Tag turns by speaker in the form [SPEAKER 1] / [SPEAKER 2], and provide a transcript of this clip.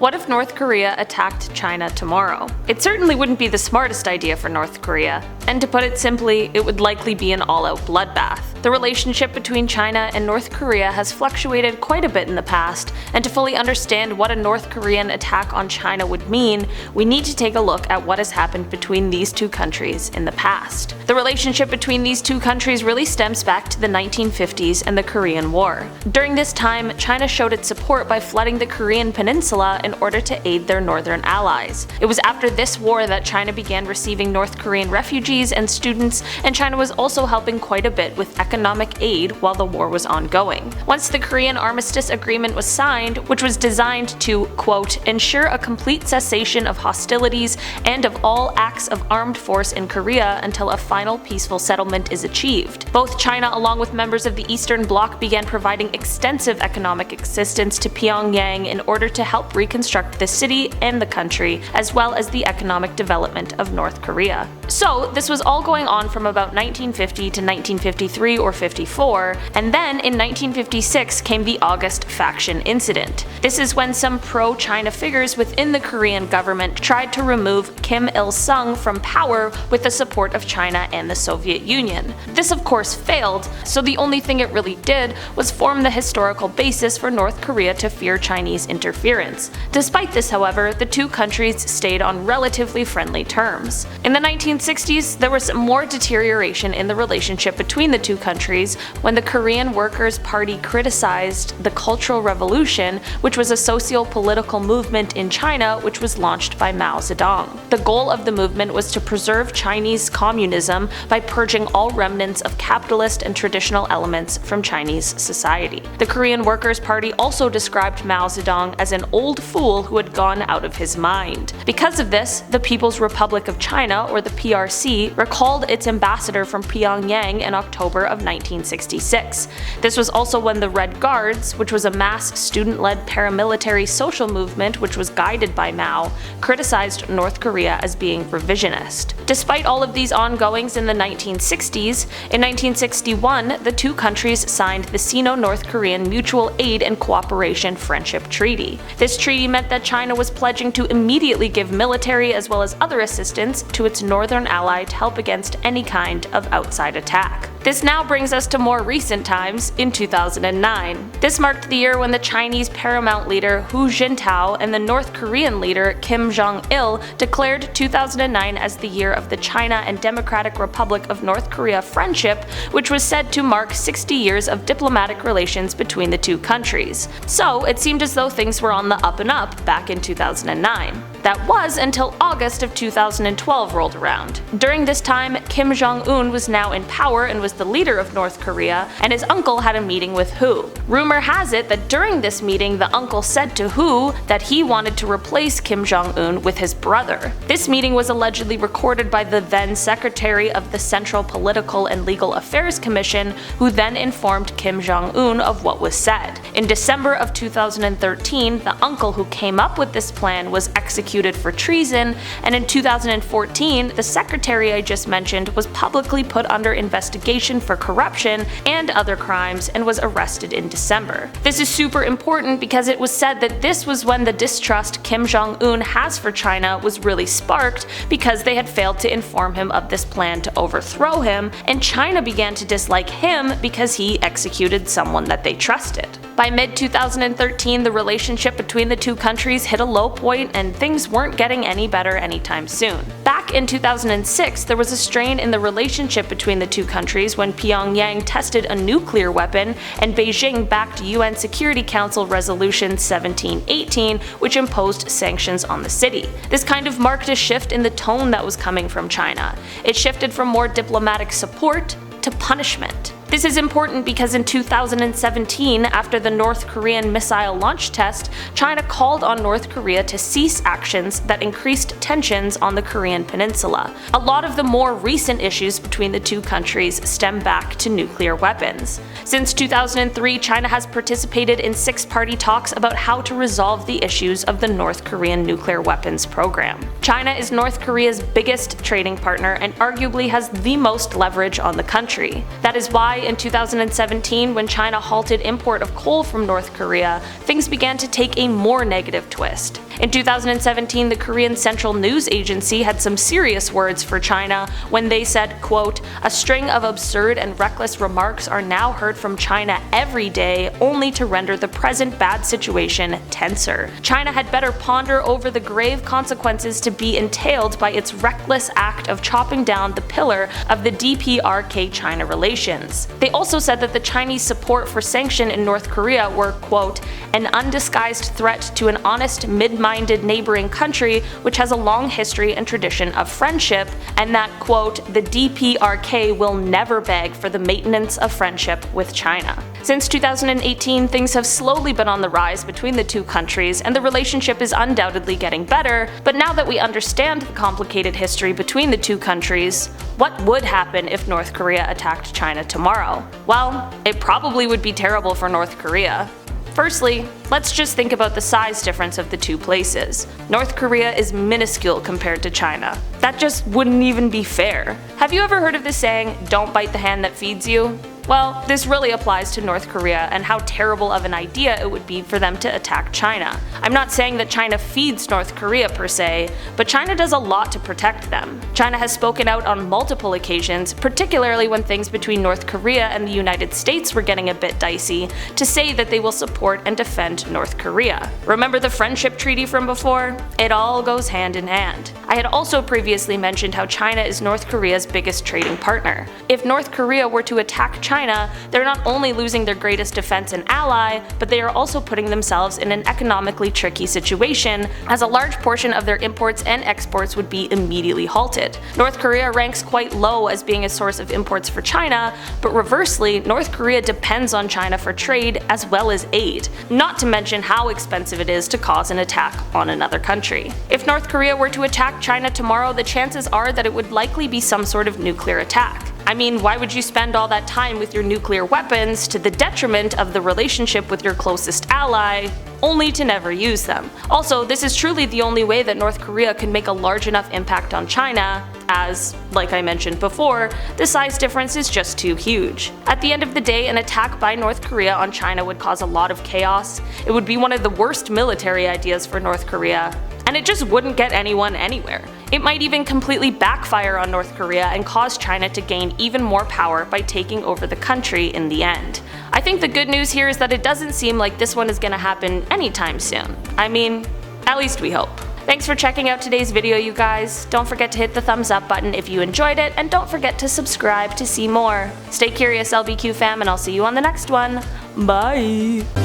[SPEAKER 1] What if North Korea attacked China tomorrow? It certainly wouldn't be the smartest idea for North Korea, and to put it simply, it would likely be an all-out bloodbath. The relationship between China and North Korea has fluctuated quite a bit in the past, and to fully understand what a North Korean attack on China would mean, we need to take a look at what has happened between these two countries in the past. The relationship between these two countries really stems back to the 1950s and the Korean War. During this time, China showed its support by flooding the Korean peninsula in order to aid their northern allies. It was after this war that China began receiving North Korean refugees and students, and China was also helping quite a bit with economic aid while the war was ongoing. Once the Korean Armistice Agreement was signed, which was designed to, quote, ensure a complete cessation of hostilities and of all acts of armed force in Korea until a final peaceful settlement is achieved. Both China along with members of the Eastern Bloc began providing extensive economic assistance to Pyongyang in order to help reconstruct the city and the country, as well as the economic development of North Korea. So this was all going on from about 1950 to 1953 or 54, and then in 1956 came the August Faction Incident. This is when some pro-China figures within the Korean government tried to remove Kim Il-sung from power with the support of China and the Soviet Union. This of course failed, so the only thing it really did was form the historical basis for North Korea to fear Chinese interference. Despite this, however, the two countries stayed on relatively friendly terms. In the 1960s, there was more deterioration in the relationship between the two countries when the Korean Workers' Party criticized the Cultural Revolution, which was a socio-political movement in China which was launched by Mao Zedong. The goal of the movement was to preserve Chinese communism by purging all remnants of capitalist and traditional elements from Chinese society. The Korean Workers' Party also described Mao Zedong as an old fool who had gone out of his mind. Because of this, the People's Republic of China, or the PRC, recalled its ambassador from Pyongyang in October of 1966. This was also when the Red Guards, which was a mass student-led paramilitary social movement which was guided by Mao, criticized North Korea as being revisionist. Despite all of these ongoings in the 1960s, in 1961 the two countries signed the Sino-North Korean Mutual Aid and Cooperation Friendship Treaty. This treaty meant that China was pledging to immediately give military as well as other assistance to its northern ally to help against any kind of outside attack. This now brings us to more recent times, in 2009. This marked the year when the Chinese paramount leader Hu Jintao and the North Korean leader Kim Jong-il declared 2009 as the year of the China and Democratic Republic of North Korea friendship, which was said to mark 60 years of diplomatic relations between the two countries. So it seemed as though things were on the up and up back in 2009. That was until August of 2012 rolled around. During this time, Kim Jong-un was now in power and was the leader of North Korea, and his uncle had a meeting with Hu. Rumor has it that during this meeting the uncle said to Hu that he wanted to replace Kim Jong-un with his brother. This meeting was allegedly recorded by the then Secretary of the Central Political and Legal Affairs Commission, who then informed Kim Jong-un of what was said. In December of 2013, the uncle who came up with this plan was executed for treason, and in 2014, the secretary I just mentioned was publicly put under investigation for corruption and other crimes and was arrested in December. This is super important because it was said that this was when the distrust Kim Jong-un has for China was really sparked because they had failed to inform him of this plan to overthrow him, and China began to dislike him because he executed someone that they trusted. By mid-2013, the relationship between the two countries hit a low point and things weren't getting any better anytime soon. Back in 2006, there was a strain in the relationship between the two countries when Pyongyang tested a nuclear weapon and Beijing backed UN Security Council Resolution 1718, which imposed sanctions on the city. This kind of marked a shift in the tone that was coming from China. It shifted from more diplomatic support to punishment. This is important because in 2017, after the North Korean missile launch test, China called on North Korea to cease actions that increased tensions on the Korean peninsula. A lot of the more recent issues between the two countries stem back to nuclear weapons. Since 2003, China has participated in six-party talks about how to resolve the issues of the North Korean nuclear weapons program. China is North Korea's biggest trading partner and arguably has the most leverage on the country. That is why in 2017, when China halted import of coal from North Korea, things began to take a more negative twist. In 2017, the Korean Central News Agency had some serious words for China when they said, quote, "A string of absurd and reckless remarks are now heard from China every day, only to render the present bad situation tenser. China had better ponder over the grave consequences to be entailed by its reckless act of chopping down the pillar of the DPRK-China relations." They also said that the Chinese support for sanction in North Korea were, quote, "an undisguised threat to an honest, mid-minded neighboring country which has a long history and tradition of friendship," and that, quote, "the DPRK will never beg for the maintenance of friendship with China." Since 2018, things have slowly been on the rise between the two countries, and the relationship is undoubtedly getting better, but now that we understand the complicated history between the two countries, what would happen if North Korea attacked China tomorrow? Well, it probably would be terrible for North Korea. Firstly, let's just think about the size difference of the two places. North Korea is minuscule compared to China. That just wouldn't even be fair. Have you ever heard of the saying, "Don't bite the hand that feeds you"? Well, this really applies to North Korea and how terrible of an idea it would be for them to attack China. I'm not saying that China feeds North Korea per se, but China does a lot to protect them. China has spoken out on multiple occasions, particularly when things between North Korea and the United States were getting a bit dicey, to say that they will support and defend North Korea. Remember the friendship treaty from before? It all goes hand in hand. I had also previously mentioned how China is North Korea's biggest trading partner. If North Korea were to attack China, they're not only losing their greatest defense and ally, but they are also putting themselves in an economically tricky situation, as a large portion of their imports and exports would be immediately halted. North Korea ranks quite low as being a source of imports for China, but reversely, North Korea depends on China for trade as well as aid, not to mention how expensive it is to cause an attack on another country. If North Korea were to attack China tomorrow, the chances are that it would likely be some sort of nuclear attack. I mean, why would you spend all that time with your nuclear weapons to the detriment of the relationship with your closest ally, only to never use them? Also, this is truly the only way that North Korea can make a large enough impact on China, as, like I mentioned before, the size difference is just too huge. At the end of the day, an attack by North Korea on China would cause a lot of chaos. It would be one of the worst military ideas for North Korea, and it just wouldn't get anyone anywhere. It might even completely backfire on North Korea and cause China to gain even more power by taking over the country in the end. I think the good news here is that it doesn't seem like this one is gonna happen anytime soon. I mean, at least we hope. Thanks for checking out today's video, you guys. Don't forget to hit the thumbs up button if you enjoyed it, and don't forget to subscribe to see more. Stay curious, LBQ fam, and I'll see you on the next one. Bye!